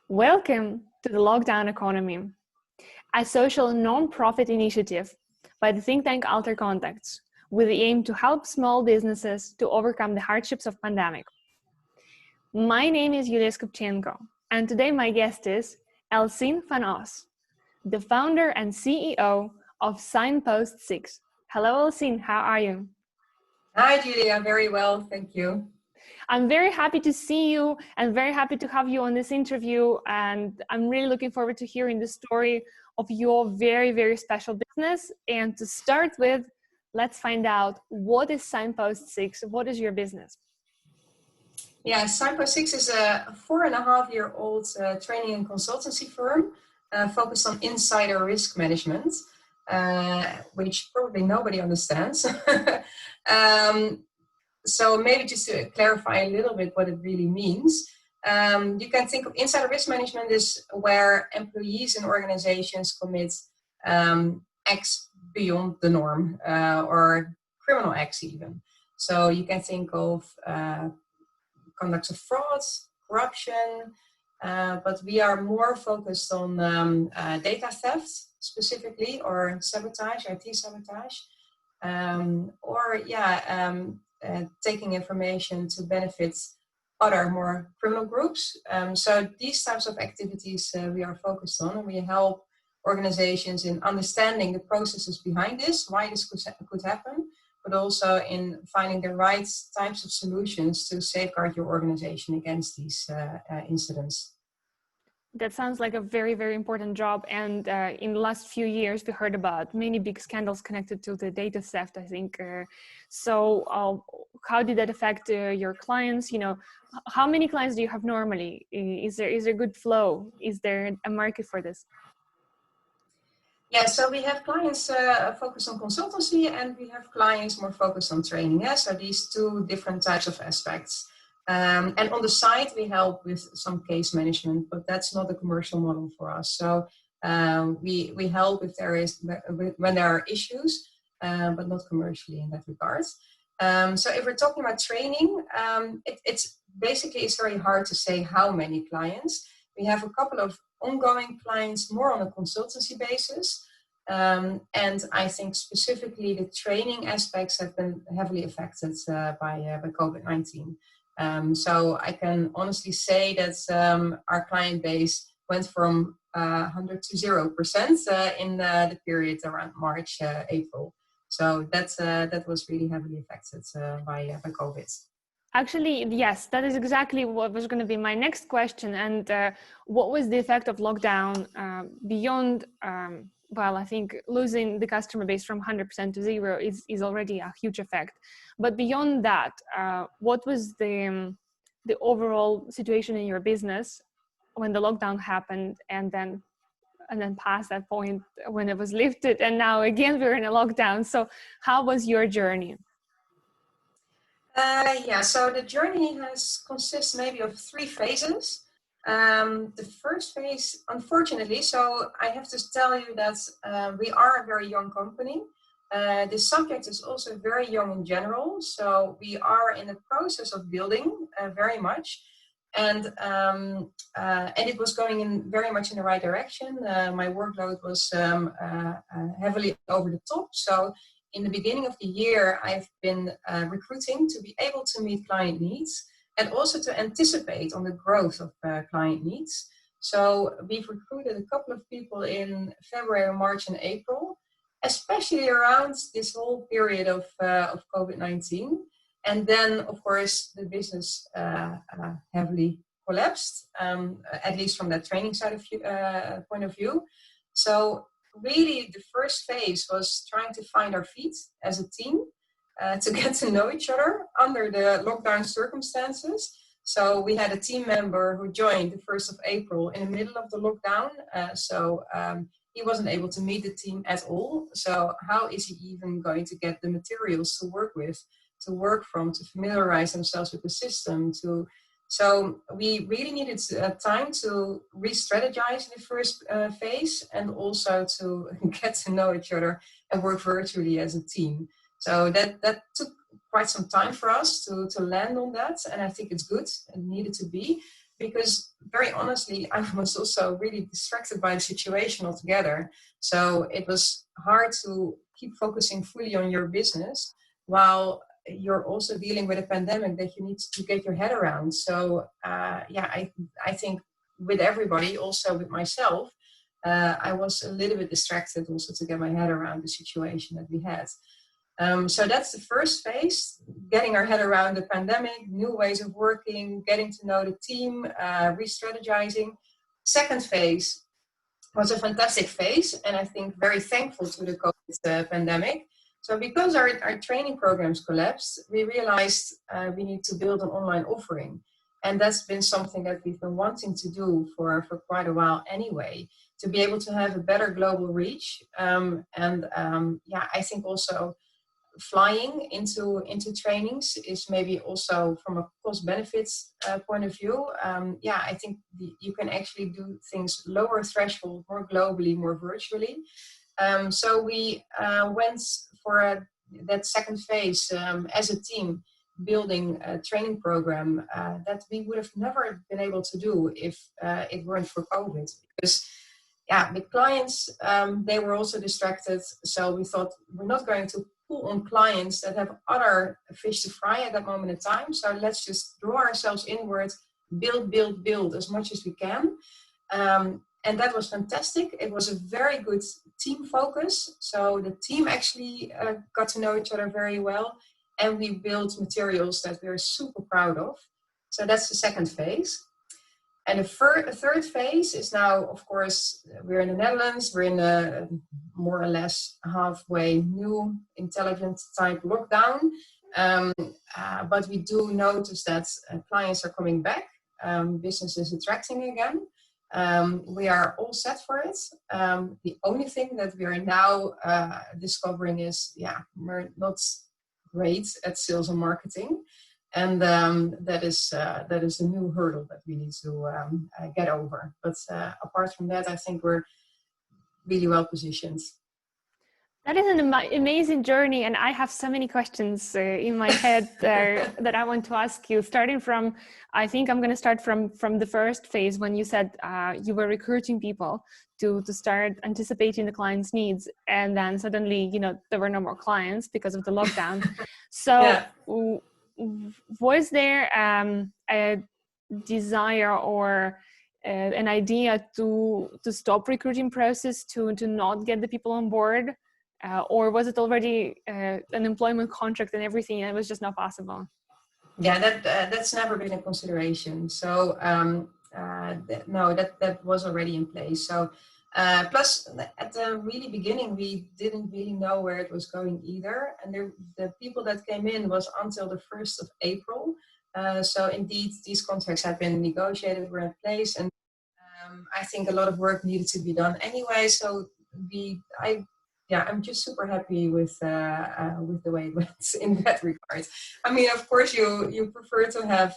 Welcome to the Lockdown Economy, a social non-profit initiative by the think tank AlterContacts with the aim to help small businesses to overcome the hardships of pandemic. My name is Yulia Skupchenko, and today my guest is Elsine van Os, the founder and CEO of Signpost Six. Hello, Elsine. How are you? Hi, Julia. Very well, thank you. I'm very happy to see you and very happy to have you on this interview. And I'm really looking forward to hearing the story of your very, very special business. And to start with, let's find out, what is Signpost Six? What is your business? Yeah, Signpost Six is a 4.5-year-old training and consultancy firm focused on insider risk management, which probably nobody understands. So maybe just to clarify a little bit what it really means. You can think of insider risk management is where employees in organizations commit acts beyond the norm or criminal acts even. So you can think of conducts of fraud, corruption, but we are more focused on data theft specifically, or sabotage, IT sabotage, taking information to benefit other more criminal groups. So these types of activities we are focused on, and we help organizations in understanding the processes behind this, why this could happen, but also in finding the right types of solutions to safeguard your organization against these incidents. That sounds like a very, very important job. And in the last few years, we heard about many big scandals connected to the data theft, I think. So how did that affect your clients? You know, how many clients do you have normally? Is there good flow? Is there a market for this? Yeah, so we have clients focused on consultancy, and we have clients more focused on training. Yeah? So these two different types of aspects. And on the side, we help with some case management, but that's not a commercial model for us. So we help if when there are issues, but not commercially in that regard. So if we're talking about training, it's very hard to say how many clients. We have a couple of ongoing clients more on a consultancy basis. And I think specifically the training aspects have been heavily affected by COVID-19. So I can honestly say that our client base went from 100 to 0% in the period around March, April. So that was really heavily affected by COVID. Actually, yes, that is exactly what was going to be my next question. And what was the effect of lockdown beyond, well, I think losing the customer base from 100% to 0 is already a huge effect. But beyond that, what was the overall situation in your business when the lockdown happened and then past that point when it was lifted, and now again we're in a lockdown? So how was your journey? So the journey consists maybe of 3 phases. The first phase, unfortunately, so I have to tell you that we are a very young company. The subject is also very young in general, so we are in the process of building very much, and it was going in very much in the right direction. My workload was heavily over the top, so in the beginning of the year, I've been recruiting to be able to meet client needs and also to anticipate on the growth of client needs. So we've recruited a couple of people in February, March, and April, especially around this whole period of COVID-19. And then, of course, the business heavily collapsed, at least from that training side of point of view. So really, the first phase was trying to find our feet as a team, to get to know each other under the lockdown circumstances. So we had a team member who joined the 1st of April in the middle of the lockdown. He wasn't able to meet the team at all. So how is he even going to get the materials to work with, to work from, to familiarize themselves with the system? So we really needed time to re-strategize in the first phase, and also to get to know each other and work virtually as a team. So that took quite some time for us to land on that, and I think it's good and needed to be. because very honestly, I was also really distracted by the situation altogether. So it was hard to keep focusing fully on your business while you're also dealing with a pandemic that you need to get your head around. So I think with everybody, also with myself, I was a little bit distracted also to get my head around the situation that we had. So that's the first phase, getting our head around the pandemic, new ways of working, getting to know the team, re-strategizing. Second phase was a fantastic phase, and I think very thankful to the COVID pandemic. So because our training programs collapsed, we realized we need to build an online offering. And that's been something that we've been wanting to do for quite a while anyway, to be able to have a better global reach. I think also flying into trainings is maybe also from a cost benefits point of view. I think you can actually do things lower threshold, more globally, more virtually. So we went for that second phase as a team, building a training program that we would have never been able to do if it weren't for COVID. Because with clients, they were also distracted. So we thought we're not going to pull on clients that have other fish to fry at that moment in time. So let's just draw ourselves inward, build as much as we can. And that was fantastic. It was a very good team focus. So the team actually got to know each other very well. And we built materials that we're super proud of. So that's the second phase. And the third phase is now, of course, we're in the Netherlands. We're in a more or less halfway new intelligent type lockdown. But we do notice that clients are coming back. Business is attracting again. We are all set for it. The only thing that we are now discovering is, we're not great at sales and marketing. And that is a new hurdle that we need to get over. But apart from that, I think we're really well positioned. That is an amazing journey, and I have so many questions in my head that I want to ask you. Starting from, I think I'm going to start from the first phase when you said you were recruiting people to start anticipating the client's needs, and then suddenly, there were no more clients because of the lockdown. So, was there a desire or an idea to stop recruiting process to not get the people on board? Or was it already an employment contract and everything, and it was just not possible? Yeah, that's never been a consideration. So that was already in place. So plus, at the really beginning, we didn't really know where it was going either. And the people that came in was until the 1st of April. So indeed, these contracts have been negotiated, were in place, and I think a lot of work needed to be done anyway. So I'm just super happy with the way it went in that regard. I mean, of course, you prefer to have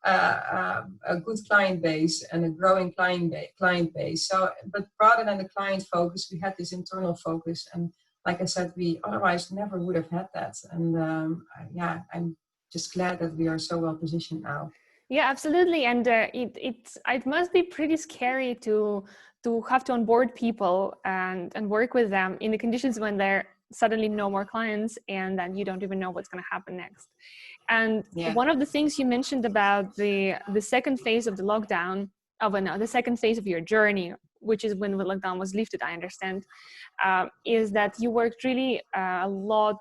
a good client base and a growing client base. So, but rather than the client focus, we had this internal focus, and like I said, we otherwise never would have had that. And I'm just glad that we are so well positioned now. Yeah, absolutely. And it must be pretty scary to have to onboard people and work with them in the conditions when there are suddenly no more clients, and then you don't even know what's going to happen next. And one of the things you mentioned about the second phase of the lockdown, the second phase of your journey, which is when the lockdown was lifted, I understand, is that you worked really a lot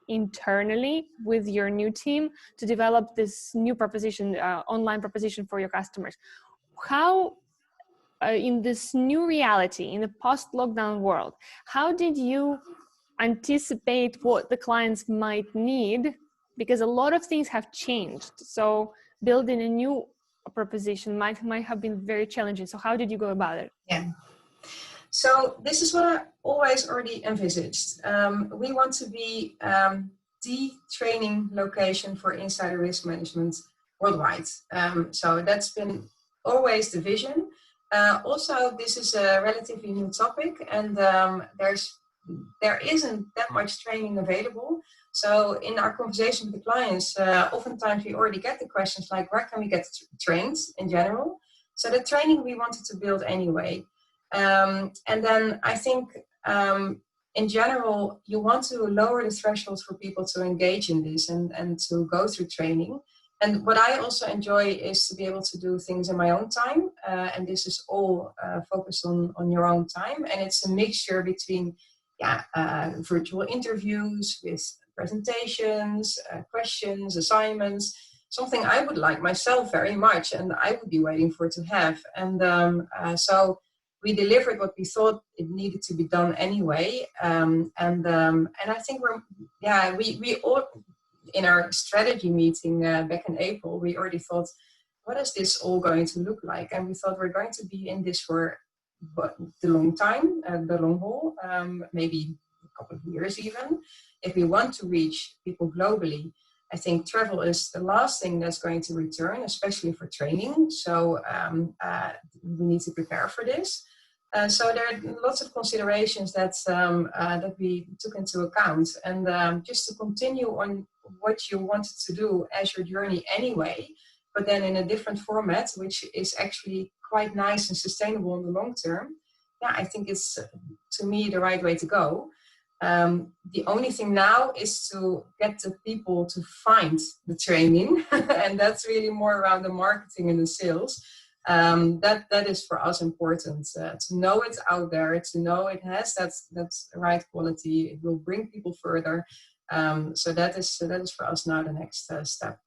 internally with your new team to develop this new proposition, online proposition for your customers. How, in this new reality, in the post-lockdown world, how did you anticipate what the clients might need? Because a lot of things have changed. So building a new proposition might have been very challenging. So how did you go about it? Yeah. So this is what I always already envisaged. We want to be the training location for insider risk management worldwide. So that's been always the vision. Also, this is a relatively new topic, and there isn't that much training available. So in our conversation with the clients, oftentimes we already get the questions like, where can we get trained in general? So the training we wanted to build anyway. And then I think in general, you want to lower the thresholds for people to engage in this and to go through training. And what I also enjoy is to be able to do things in my own time. And this is all focused on your own time. And it's a mixture between virtual interviews with presentations, questions, assignments, something I would like myself very much and I would be waiting for to have. And so we delivered what we thought it needed to be done anyway. And I think we all, in our strategy meeting back in April, we already thought, what is this all going to look like? And we thought we're going to be in this for the long time, the long haul, maybe a couple of years even. If we want to reach people globally, I think travel is the last thing that's going to return, especially for training. So we need to prepare for this. So there are lots of considerations that we took into account. And just to continue on what you wanted to do as your journey anyway, but then in a different format, which is actually quite nice and sustainable in the long term. Yeah, I think it's, to me, the right way to go. The only thing now is to get the people to find the training. And that's really more around the marketing and the sales. That is for us important, to know it's out there, to know it has that's the right quality. It will bring people further. So that is for us now the next step.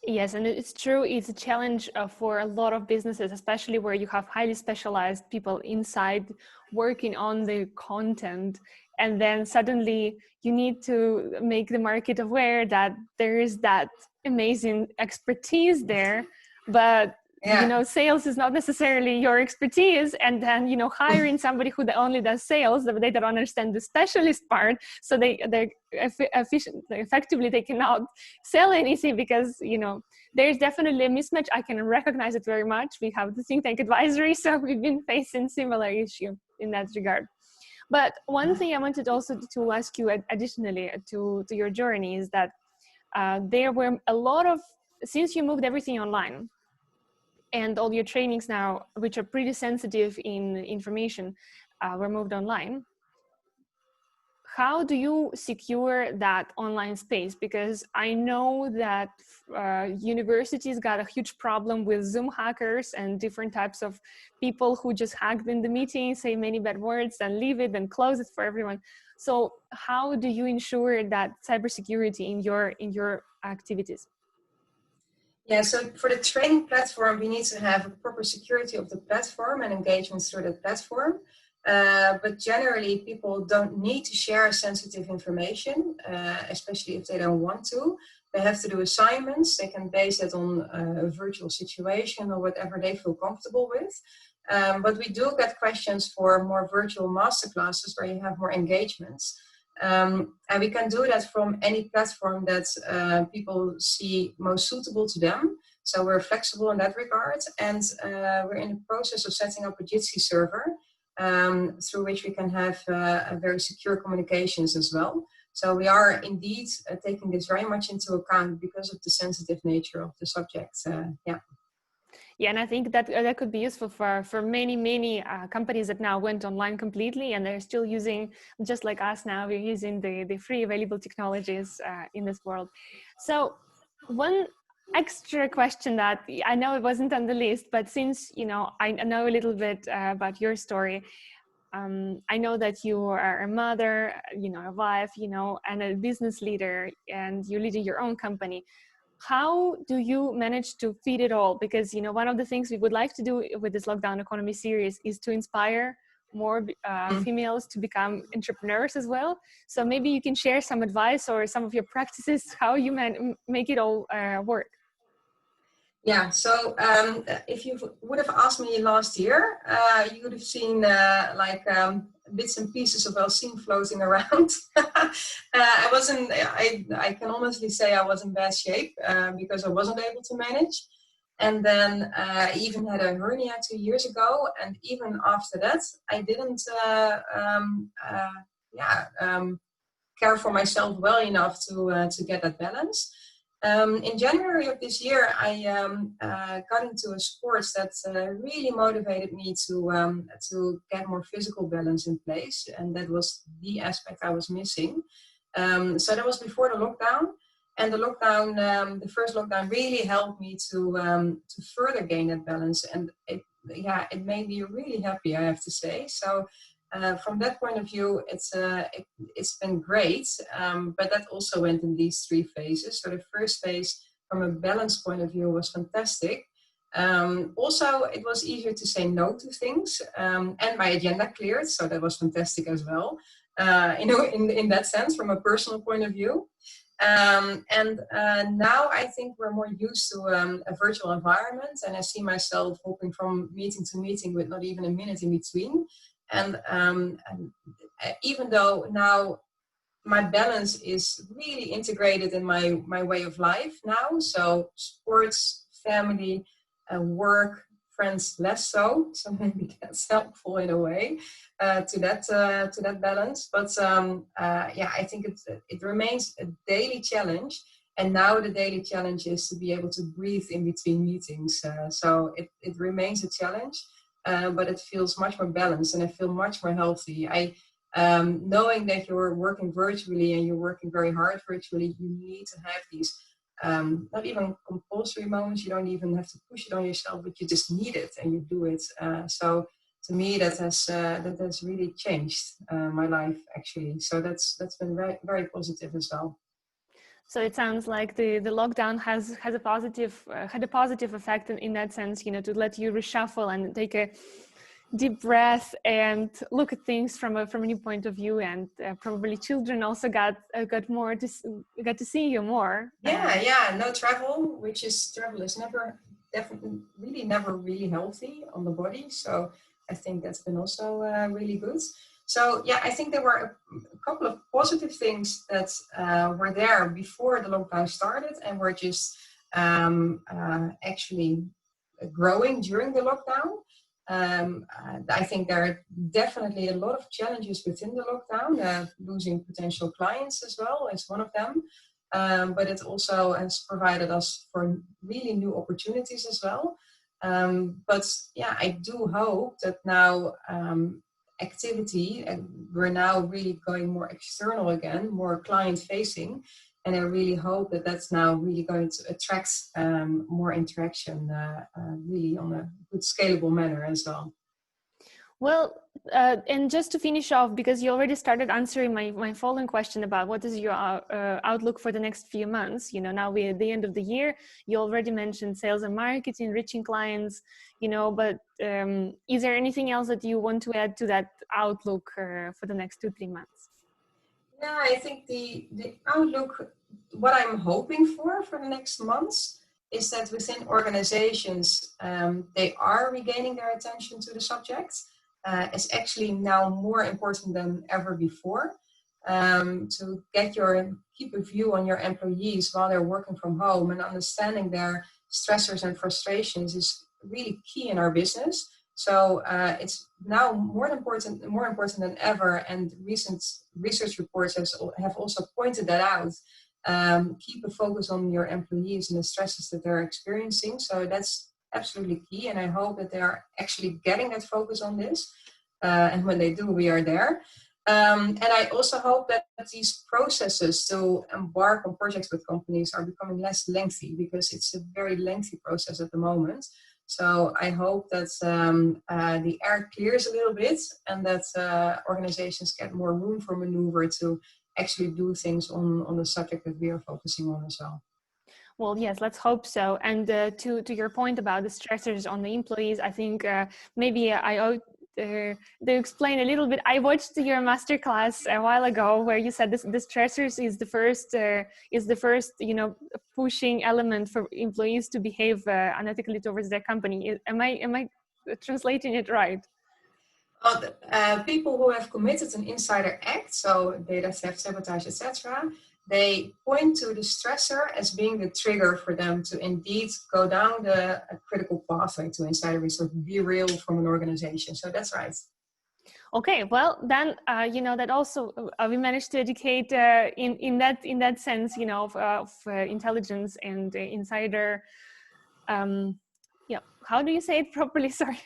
Yes, and it's true. It's a challenge for a lot of businesses, especially where you have highly specialized people inside working on the content. And then suddenly you need to make the market aware that there is that amazing expertise there, but sales is not necessarily your expertise. And then, hiring somebody who only does sales, they don't understand the specialist part. So they're effectively, they cannot sell anything because, there's definitely a mismatch. I can recognize it very much. We have the think tank advisory, so we've been facing similar issue in that regard. But one thing I wanted also to ask you additionally to your journey is that there were a lot of, since you moved everything online, and all your trainings now, which are pretty sensitive in information, were moved online. How do you secure that online space? Because I know that universities got a huge problem with Zoom hackers and different types of people who just hacked in the meeting, say many bad words and leave it and close it for everyone. So how do you ensure that cybersecurity in your activities? Yeah, so for the training platform, we need to have a proper security of the platform and engagement through the platform. But generally, people don't need to share sensitive information, especially if they don't want to. They have to do assignments. They can base it on a virtual situation or whatever they feel comfortable with. But we do get questions for more virtual masterclasses where you have more engagements. And we can do that from any platform that people see most suitable to them. So we're flexible in that regard. And we're in the process of setting up a Jitsi server through which we can have a very secure communications as well. So we are indeed taking this very much into account because of the sensitive nature of the subject. Yeah, and I think that could be useful for many companies that now went online completely, and they're still using, just like us now, we're using the free available technologies in this world. So one extra question that I know it wasn't on the list, but since, I know a little bit about your story, I know that you are a mother, a wife, and a business leader, and you're leading your own company. How do you manage to feed it all? Because, one of the things we would like to do with this Lockdown Economy series is to inspire more females to become entrepreneurs as well. So maybe you can share some advice or some of your practices, how you make it all work. Yeah, so if you would have asked me last year, you would have seen bits and pieces of Elsine floating around. I can honestly say I was in bad shape because I wasn't able to manage. And then I even had a hernia 2 years ago. And even after that, I didn't care for myself well enough to get that balance. In January of this year, I got into a sport that really motivated me to get more physical balance in place, and that was the aspect I was missing. So that was before the lockdown, and the first lockdown really helped me to further gain that balance, and it made me really happy, I have to say. So. From that point of view, it's been great, but that also went in these 3 phases. So the first phase, from a balance point of view, was fantastic. Also, it was easier to say no to things, and my agenda cleared, so that was fantastic as well. In that sense, from a personal point of view. Now I think we're more used to a virtual environment, and I see myself hopping from meeting to meeting with not even a minute in between. And even though now my balance is really integrated in my way of life now, so sports, family, work, friends less so maybe that's helpful in a way to that balance. But I think it remains a daily challenge. And now the daily challenge is to be able to breathe in between meetings. So it remains a challenge. But it feels much more balanced, and I feel much more healthy. Knowing that you're working virtually and you're working very hard virtually, you need to have these not even compulsory moments. You don't even have to push it on yourself, but you just need it and you do it. So to me, that has really changed my life, actually. So that's been very, very positive as well. So it sounds like the lockdown has had a positive effect in that sense, to let you reshuffle and take a deep breath and look at things from a new point of view. And probably children also got to see you more. No travel, travel is never really healthy on the body. So I think that's been also really good. So I think there were a couple of positive things that were there before the lockdown started, and were just actually growing during the lockdown. I think there are definitely a lot of challenges within the lockdown. Losing potential clients as well is one of them, but it also has provided us for really new opportunities as well. But I do hope that now activity, and we're now really going more external again, more client facing, and I really hope that that's now really going to attract more interaction really on a good scalable manner as well. Well, and just to finish off, because you already started answering my following question about what is your outlook for the next few months. Now we're at the end of the year. You already mentioned sales and marketing, reaching clients, but is there anything else that you want to add to that outlook for the next 2-3 months? Yeah, I think the outlook, what I'm hoping for the next months, is that within organizations, they are regaining their attention to the subject. It's actually now more important than ever before to keep a view on your employees while they're working from home, and understanding their stressors and frustrations is really key in our business. So it's now more important than ever, and recent research reports have also pointed that out. Keep a focus on your employees and the stresses that they're experiencing. So that's absolutely key, and I hope that they are actually getting that focus on this. And when they do, we are there. And I also hope that these processes to embark on projects with companies are becoming less lengthy, because it's a very lengthy process at the moment. So I hope that the air clears a little bit, and that organizations get more room for maneuver to actually do things on the subject that we are focusing on as well. Well, yes, let's hope so. And to your point about the stressors on the employees, I think maybe I owe to explain a little bit. I watched your masterclass a while ago where you said the stressors is the first pushing element for employees to behave unethically towards their company. Am I translating it right? People who have committed an insider act, so data theft, sabotage, etc., they point to the stressor as being the trigger for them to indeed go down the critical pathway to insider research, be real from an organization. So that's right. Okay, well then, you know, that also we managed to educate in that sense, you know, of intelligence and insider. Yeah, how do you say it properly? Sorry.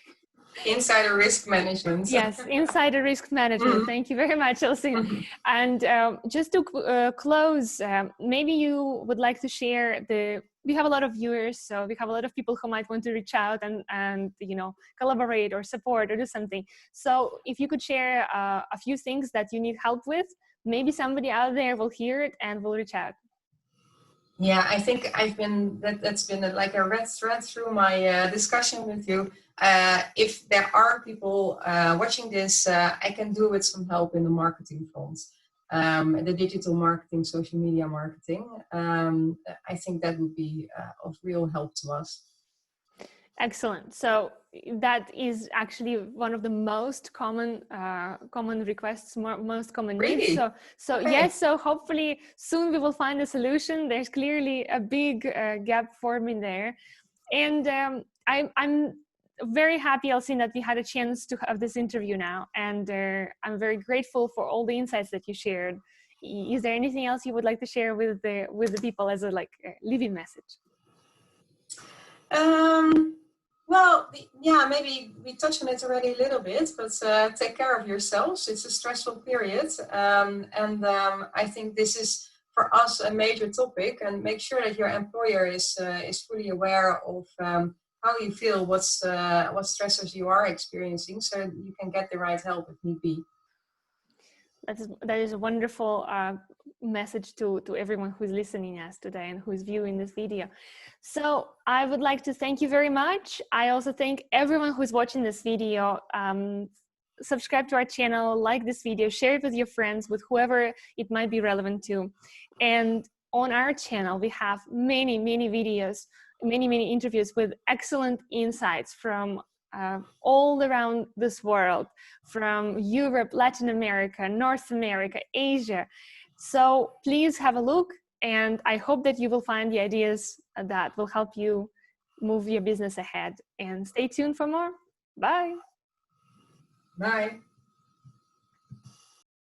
Insider risk management. Yes, insider risk management. Thank you very much, Elsine. And just to close, maybe you would like to share we have a lot of viewers, so we have a lot of people who might want to reach out and you know, collaborate or support or do something. So if you could share a few things that you need help with, maybe somebody out there will hear it and will reach out. Yeah, I think that's been like a red thread through my discussion with you. If there are people watching this, I can do with some help in the marketing front, the digital marketing, social media marketing. I think that would be of real help to us. Excellent. So that is actually one of the most common requests, most common needs. Really? So Okay. yes. So hopefully soon we will find a solution. There's clearly a big gap forming there, and I'm very happy, Elsine, that we had a chance to have this interview now, and I'm very grateful for all the insights that you shared. Is there anything else you would like to share with the people as a living message? Well, yeah, maybe we touched on it already a little bit, but take care of yourselves. It's a stressful period. I think this is for us a major topic, and make sure that your employer is fully aware of how you feel, what stressors you are experiencing, so you can get the right help if need be. That is a wonderful message to everyone who's listening us today and who's viewing this video. So I would like to thank you very much. I also thank everyone who's watching this video. Subscribe to our channel, like this video, share it with your friends, with whoever it might be relevant to. And on our channel, we have many videos, many interviews with excellent insights from all around this world, from Europe, Latin America, North America, Asia. So please have a look, and I hope that you will find the ideas that will help you move your business ahead. And stay tuned for more. Bye. Bye.